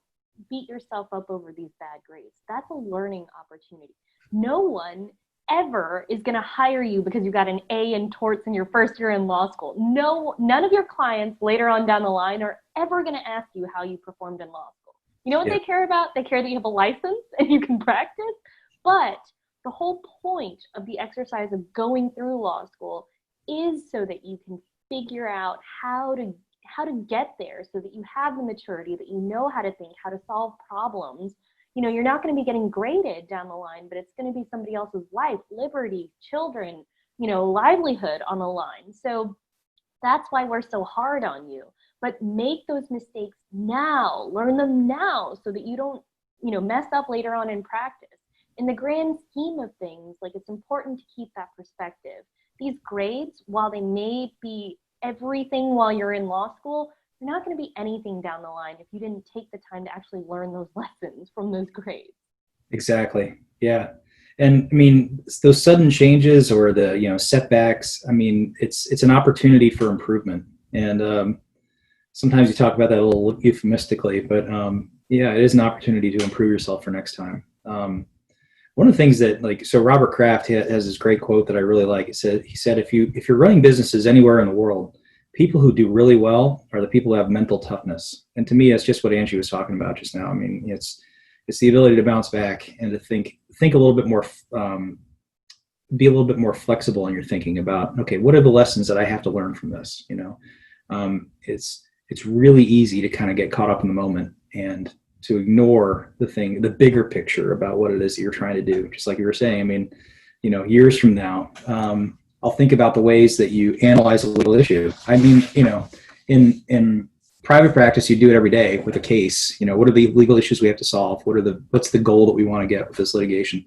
beat yourself up over these bad grades. That's a learning opportunity. No one ever is going to hire you because you got an A in torts in your first year in law school. No, none of your clients later on down the line are ever going to ask you how you performed in law school. You know what they care about? They care that you have a license and you can practice. But the whole point of the exercise of going through law school is so that you can figure out how to get there, so that you have the maturity, that you know how to think, how to solve problems. You're not going to be getting graded down the line, but it's going to be somebody else's life, liberty, children, livelihood on the line. So that's why we're so hard on you. But make those mistakes now, learn them now, so that you don't, mess up later on in practice. In the grand scheme of things, it's important to keep that perspective. These grades, while they may be everything while you're in law school, you're not going to be anything down the line if you didn't take the time to actually learn those lessons from those grades. Exactly. Yeah. And I mean, those sudden changes or the, setbacks, I mean, it's an opportunity for improvement. And sometimes you talk about that a little euphemistically, but yeah, it is an opportunity to improve yourself for next time. One of the things that so Robert Kraft has this great quote that I really like. He said, if you're running businesses anywhere in the world, people who do really well are the people who have mental toughness. And to me, that's just what Angie was talking about just now. I mean, it's the ability to bounce back and to think a little bit more, be a little bit more flexible in your thinking about, okay, what are the lessons that I have to learn from this? It's really easy to kind of get caught up in the moment and to ignore the bigger picture about what it is that you're trying to do. Just like you were saying, I mean, years from now, I'll think about the ways that you analyze a legal issue. I mean, in private practice, you do it every day with a case. What are the legal issues we have to solve? What's the goal that we want to get with this litigation?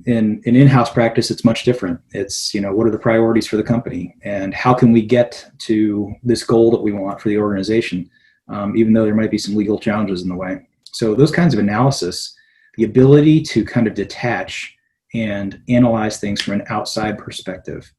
In in-house practice, it's much different. It's, what are the priorities for the company and how can we get to this goal that we want for the organization, even though there might be some legal challenges in the way. So those kinds of analysis, the ability to kind of detach and analyze things from an outside perspective.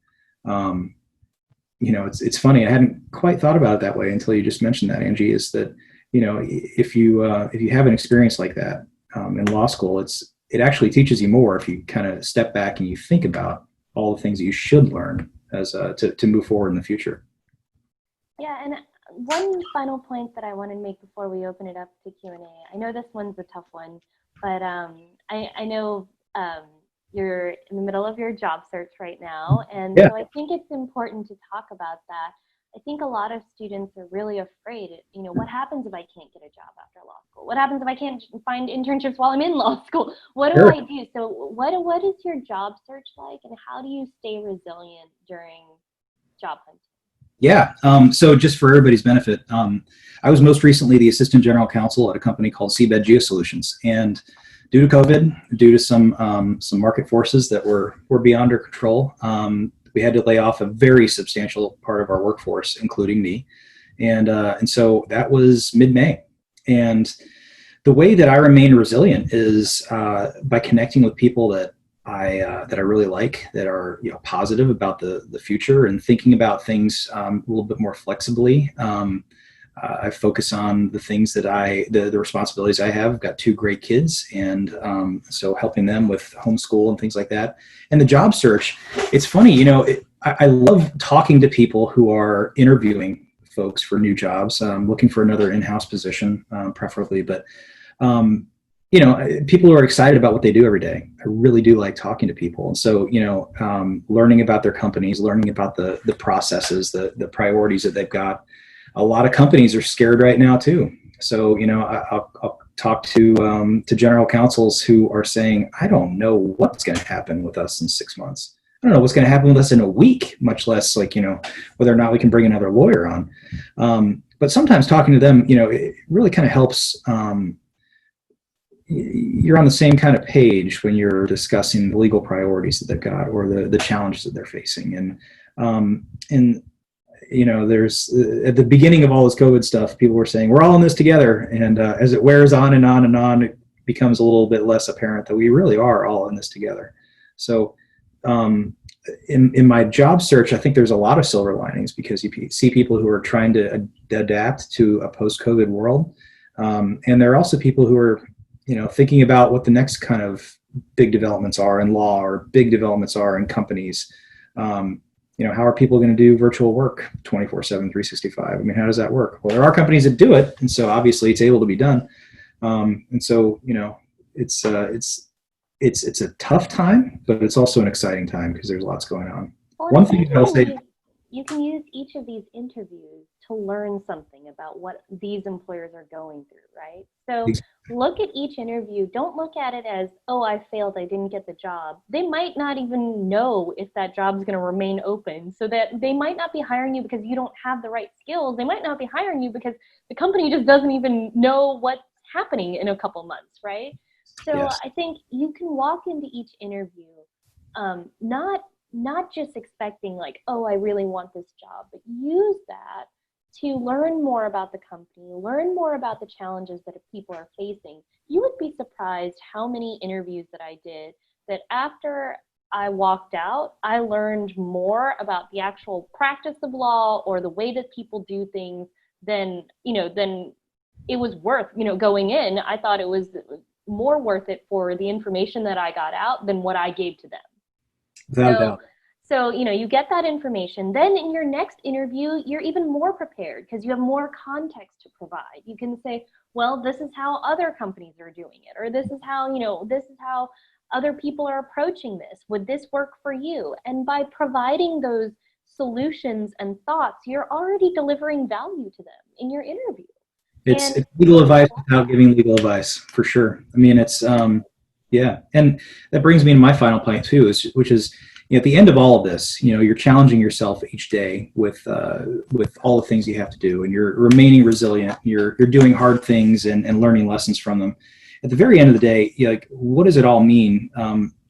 It's funny. I hadn't quite thought about it that way until you just mentioned that, Angie, is that, if you have an experience like that in law school, it actually teaches you more if you kind of step back and you think about all the things that you should learn as to move forward in the future. Yeah, and one final point that I want to make before we open it up to Q&A. I know this one's a tough one, but I know you're in the middle of your job search right now, and so I think it's important to talk about that. I think a lot of students are really afraid, what happens if I can't get a job after law school? What happens if I can't find internships while I'm in law school? What do I do? So what is your job search like, and how do you stay resilient during job hunting? Yeah. So just for everybody's benefit, I was most recently the assistant general counsel at a company called Seabed Geosolutions, and due to COVID, due to some market forces that were beyond our control, we had to lay off a very substantial part of our workforce, including me. And so that was mid-May. And the way that I remain resilient is by connecting with people that I really like, that are positive about the future and thinking about things a little bit more flexibly. I focus on the things that the responsibilities I have. I've got 2 great kids, and so helping them with homeschool and things like that. And the job search, it's funny, I love talking to people who are interviewing folks for new jobs, looking for another in-house position, preferably, but people who are excited about what they do every day. I really do like talking to people. And so, learning about their companies, learning about the processes, the priorities that they've got. A lot of companies are scared right now too. So, I'll talk to general counsels who are saying, I don't know what's going to happen with us in 6 months. I don't know what's going to happen with us in a week, much less whether or not we can bring another lawyer on. But sometimes talking to them, it really kind of helps, you're on the same kind of page when you're discussing the legal priorities that they've got or the challenges that they're facing. And there's at the beginning of all this COVID stuff, people were saying we're all in this together, and as it wears on and on and on, it becomes a little bit less apparent that we really are all in this together. So in my job search, I think there's a lot of silver linings, because you see people who are trying to adapt to a post-COVID world, and there are also people who are thinking about what the next kind of big developments are in law or big developments are in companies. How are people going to do virtual work 24/7, 365? I mean, how does that work? Well, there are companies that do it, and so obviously it's able to be done. And so, it's a tough time, but it's also an exciting time because there's lots going on. Well, one thing I'll say, you can use each of these interviews to learn something about what these employers are going through, right? So look at each interview. Don't look at it as, oh, I failed, I didn't get the job. They might not even know if that job is going to remain open, so that they might not be hiring you because you don't have the right skills. They might not be hiring you because the company just doesn't even know what's happening in a couple months, right? So yes. I think you can walk into each interview not just expecting like, oh, I really want this job, but use that to learn more about the company, learn more about the challenges that people are facing. You would be surprised how many interviews that I did that after I walked out, I learned more about the actual practice of law or the way that people do things than it was worth, going in. I thought it was more worth it for the information that I got out than what I gave to them. Without doubt. So, you get that information. Then in your next interview, you're even more prepared because you have more context to provide. You can say, well, this is how other companies are doing it, or this is how other people are approaching this. Would this work for you? And by providing those solutions and thoughts, you're already delivering value to them in your interview. It's legal advice without giving legal advice, for sure. I mean, it's, yeah. And that brings me to my final point too, which is, at the end of all of this, you're challenging yourself each day with all the things you have to do, and you're remaining resilient. You're doing hard things and learning lessons from them. At the very end of the day, what does it all mean?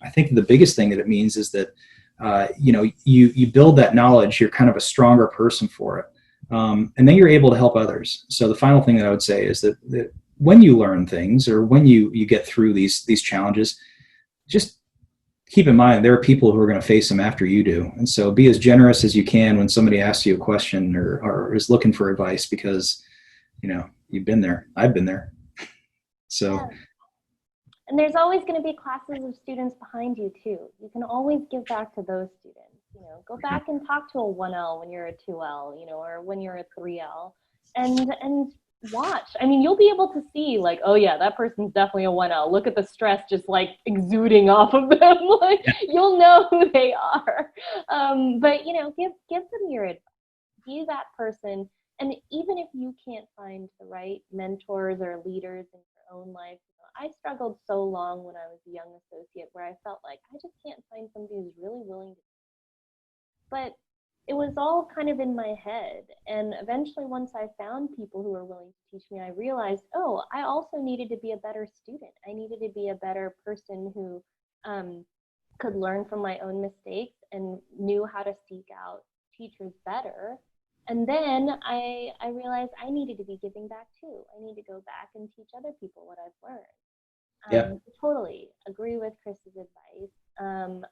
I think the biggest thing that it means is that, you build that knowledge. You're kind of a stronger person for it. And then you're able to help others. So the final thing that I would say is that when you learn things, or when you get through these challenges, just keep in mind there are people who are going to face them after you do. And so be as generous as you can when somebody asks you a question or is looking for advice, because you've been there. I've been there. So. Yeah. And there's always going to be classes of students behind you too. You can always give back to those students. Go back and talk to a 1L when you're a 2L, or when you're a 3L, and watch. I mean, you'll be able to see like, oh yeah, that person's definitely a 1L. Look at the stress just like exuding off of them. Like, you'll know who they are. But give them your advice. Be that person. And even if you can't find the right mentors or leaders in your own life, I struggled so long when I was a young associate where I felt like I just can't find somebody who's really willing to. But it was all kind of in my head. And eventually, once I found people who were willing to teach me, I realized, oh, I also needed to be a better student. I needed to be a better person who could learn from my own mistakes and knew how to seek out teachers better. And then I realized I needed to be giving back too. I need to go back and teach other people what I've learned. Totally agree with Chris's advice.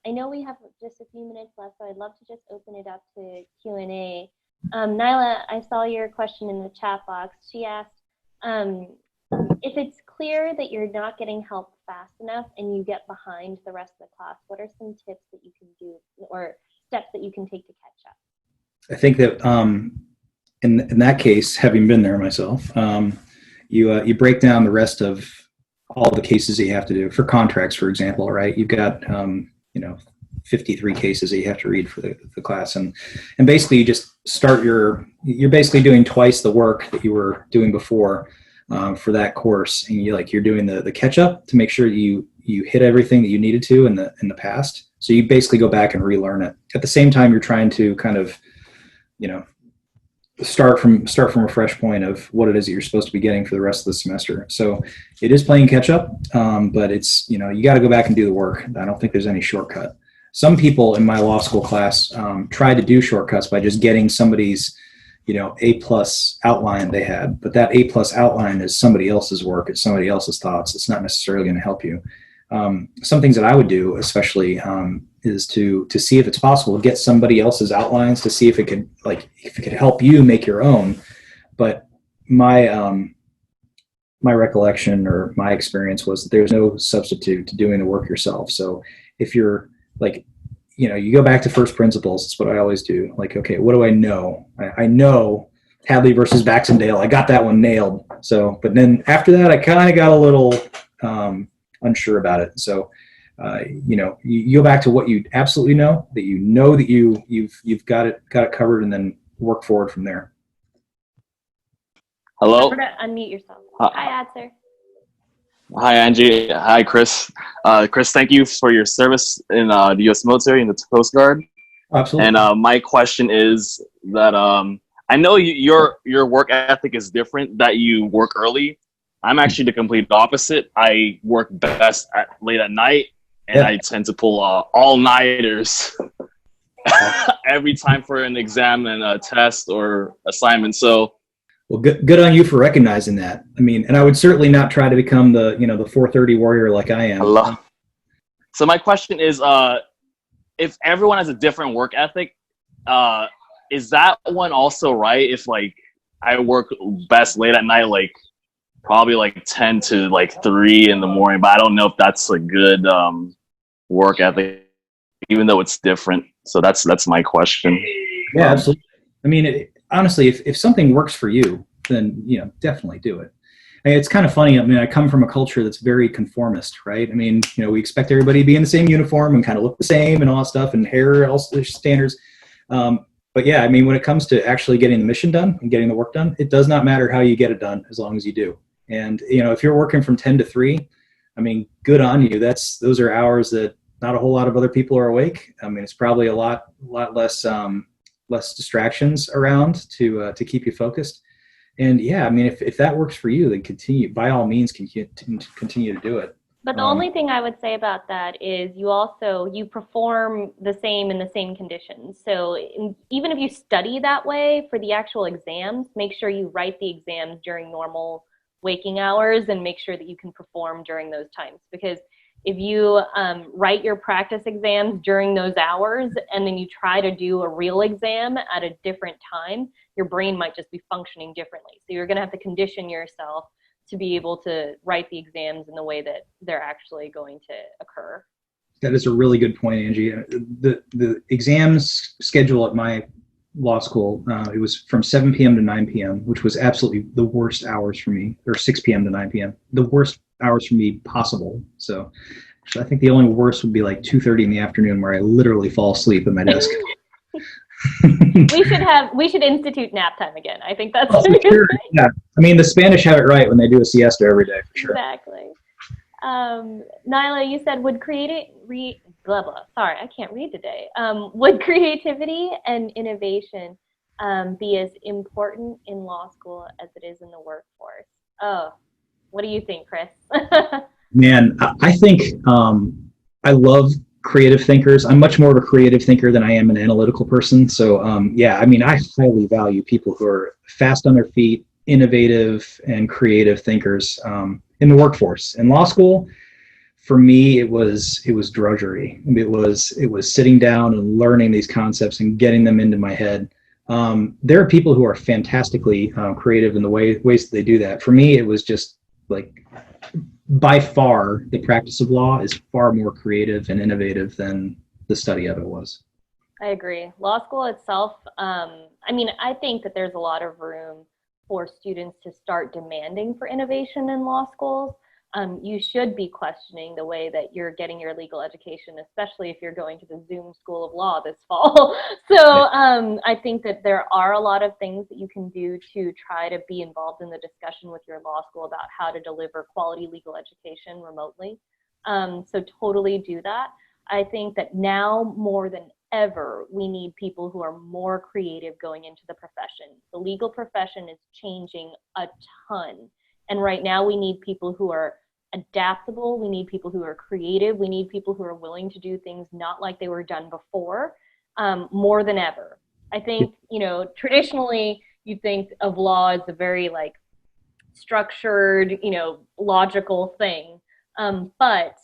I know we have just a few minutes left, so I'd love to just open it up to Q&A. Nyla, I saw your question in the chat box. She asked, if it's clear that you're not getting help fast enough and you get behind the rest of the class, what are some tips that you can do or steps that you can take to catch up? I think that in that case, having been there myself, you break down the rest of all the cases that you have to do for contracts, for example, right? You've got 53 cases that you have to read for the class, and basically you just start you're basically doing twice the work that you were doing before for that course, and you're doing the catch up to make sure you hit everything that you needed to in the past. So you basically go back and relearn it. At the same time, you're trying to kind of start from a fresh point of what it is that you're supposed to be getting for the rest of the semester. So it is playing catch up, but it's, you got to go back and do the work. I don't think there's any shortcut. Some people in my law school class tried to do shortcuts by just getting somebody's A plus outline they had, but that A plus outline is somebody else's work. It's somebody else's thoughts. It's not necessarily going to help you. Some things that I would do, especially, is to see if it's possible to get somebody else's outlines to see if it could help you make your own. But my recollection or my experience was that there's no substitute to doing the work yourself. So if you're you go back to first principles. It's what I always do. Like, okay, what do I know? I know Hadley versus Baxendale. I got that one nailed. So, but then after that, I kind of got a little unsure about it. So, you go back to what you absolutely know, that you've got it covered, and then work forward from there. Hello. Remember to unmute yourself. Hi, Adser. Hi, Angie. Hi, Chris. Chris, thank you for your service in the U.S. military and the Coast Guard. Absolutely. And my question is that I know your work ethic is different, that you work early. I'm actually the complete opposite. I work best late at night, and I tend to pull all-nighters every time for an exam and a test or assignment. So, well, good on you for recognizing that. I mean, and I would certainly not try to become the 4:30 warrior like I am. So my question is, if everyone has a different work ethic, is that one also right? If I work best late at night, probably 10 to 3 in the morning, but I don't know if that's a good work ethic, even though it's different. So that's my question. Yeah, absolutely. I mean, honestly, if something works for you, then definitely do it. I mean, it's kind of funny. I mean, I come from a culture that's very conformist, right? I mean, we expect everybody to be in the same uniform and kind of look the same and all that stuff, and hair, all standards. But yeah, I mean, when it comes to actually getting the mission done and getting the work done, it does not matter how you get it done as long as you do. And if you're working from 10 to 3, I mean, good on you. Those are hours that not a whole lot of other people are awake. I mean, it's probably a lot less distractions around to keep you focused. And yeah, I mean, if that works for you, then continue, by all means, continue to do it. But the only thing I would say about that is you perform the same in the same conditions. So even if you study that way for the actual exams, make sure you write the exams during normal waking hours and make sure that you can perform during those times. Because if you write your practice exams during those hours and then you try to do a real exam at a different time, your brain might just be functioning differently. So you're going to have to condition yourself to be able to write the exams in the way that they're actually going to occur. That is a really good point, Angie. The exams schedule at my law school, it was from 7 p.m. to 9 p.m., which was absolutely the worst hours for me, or 6 p.m. to 9 p.m., the worst hours for me possible. So I think the only worst would be 2:30 in the afternoon, where I literally fall asleep at my desk. We should institute nap time again. I think that's sure. Yeah. I mean, the Spanish have it right when they do a siesta every day, for sure. Exactly. Nyla, you said would Sorry, I can't read today. Would creativity and innovation be as important in law school as it is in the workforce? Oh, what do you think, Chris? Man, I think I love creative thinkers. I'm much more of a creative thinker than I am an analytical person. So yeah, I mean, I highly value people who are fast on their feet, innovative and creative thinkers in the workforce. In law school, for me, it was drudgery. It was sitting down and learning these concepts and getting them into my head. There are people who are fantastically creative in the ways that they do that. For me, it was just by far, the practice of law is far more creative and innovative than the study of it was. I agree. Law school itself, I mean, I think that there's a lot of room for students to start demanding for innovation in law schools. You should be questioning the way that you're getting your legal education, especially if you're going to the Zoom School of Law this fall. So I think that there are a lot of things that you can do to try to be involved in the discussion with your law school about how to deliver quality legal education remotely. So totally do that. I think that now more than ever, we need people who are more creative going into the profession. The legal profession is changing a ton. And right now we need people who are adaptable. We need people who are creative. We need people who are willing to do things not like they were done before, more than ever. I think, traditionally you think of law as a very like structured, logical thing. But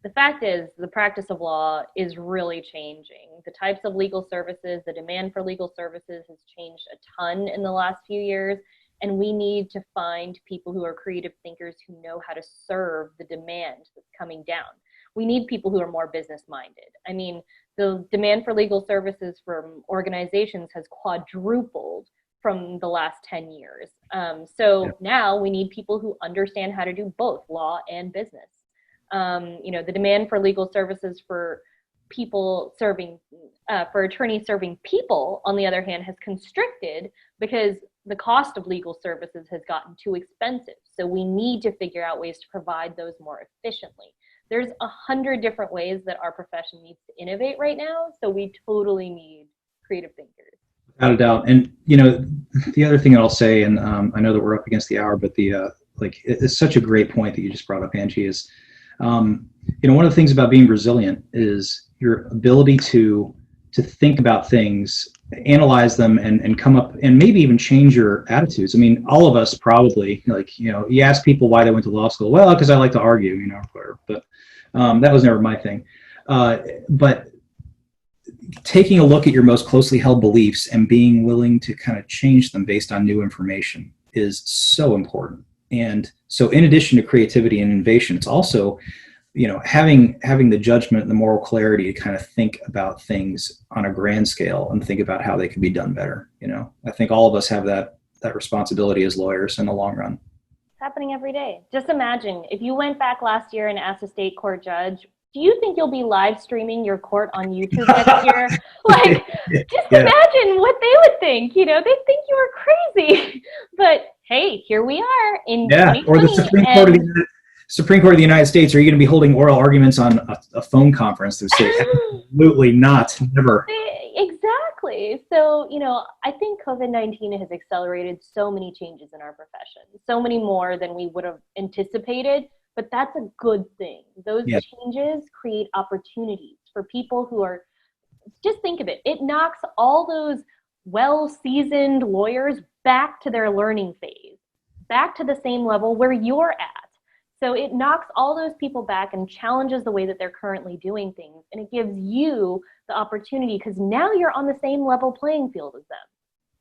the fact is, the practice of law is really changing. The types of legal services, the demand for legal services has changed a ton in the last few years. And we need to find people who are creative thinkers who know how to serve the demand that's coming down. We need people who are more business-minded. I mean, the demand for legal services from organizations has quadrupled from the last 10 years. Now we need people who understand how to do both law and business. The demand for legal services for people serving, for attorneys serving people, on the other hand, has constricted because the cost of legal services has gotten too expensive. So we need to figure out ways to provide those more efficiently. There's 100 different ways that our profession needs to innovate right now. So we totally need creative thinkers. Without a doubt. And, the other thing I'll say, and I know that we're up against the hour, but it's such a great point that you just brought up, Angie, is, one of the things about being resilient is your ability to think about things, analyze them, and come up and maybe even change your attitudes. I mean, all of us probably, you ask people why they went to law school. Well, because I like to argue, but that was never my thing. But taking a look at your most closely held beliefs and being willing to kind of change them based on new information is so important. And so in addition to creativity and innovation, it's also, having the judgment and the moral clarity to kind of think about things on a grand scale and think about how they could be done better. I think all of us have that responsibility as lawyers in the long run. It's happening every day. Just imagine if you went back last year and asked a state court judge, do you think you'll be live streaming your court on YouTube next year? Imagine what they would think. They'd think you were crazy. But hey, here we are in 2020. Or the Supreme Court of the United States. Are you going to be holding oral arguments on a phone conference? They say absolutely not, never. Exactly. So, I think COVID-19 has accelerated so many changes in our profession, so many more than we would have anticipated. But that's a good thing. Those changes create opportunities for people who are, just think of it. It knocks all those well-seasoned lawyers back to their learning phase, back to the same level where you're at. So it knocks all those people back and challenges the way that they're currently doing things. And it gives you the opportunity because now you're on the same level playing field as them.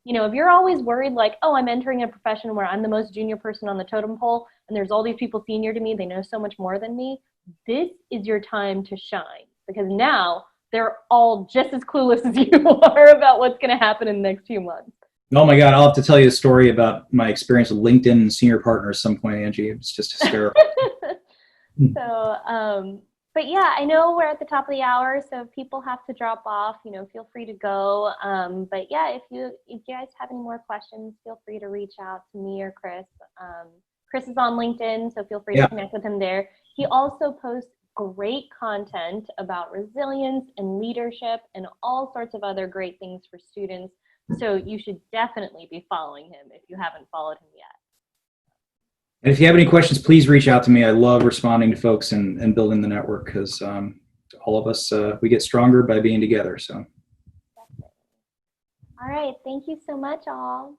If you're always worried like, oh, I'm entering a profession where I'm the most junior person on the totem pole and there's all these people senior to me, they know so much more than me, this is your time to shine because now they're all just as clueless as you are about what's going to happen in the next few months. Oh my God, I'll have to tell you a story about my experience with LinkedIn and senior partner at some point, Angie. It's just hysterical. But yeah, I know we're at the top of the hour, so if people have to drop off, feel free to go. But yeah, if you guys have any more questions, feel free to reach out to me or Chris. Chris is on LinkedIn, so feel free to connect with him there. He also posts great content about resilience and leadership and all sorts of other great things for students. So you should definitely be following him if you haven't followed him yet. And if you have any questions, please reach out to me. I love responding to folks and building the network because all of us, we get stronger by being together. So. Definitely. All right. Thank you so much, all.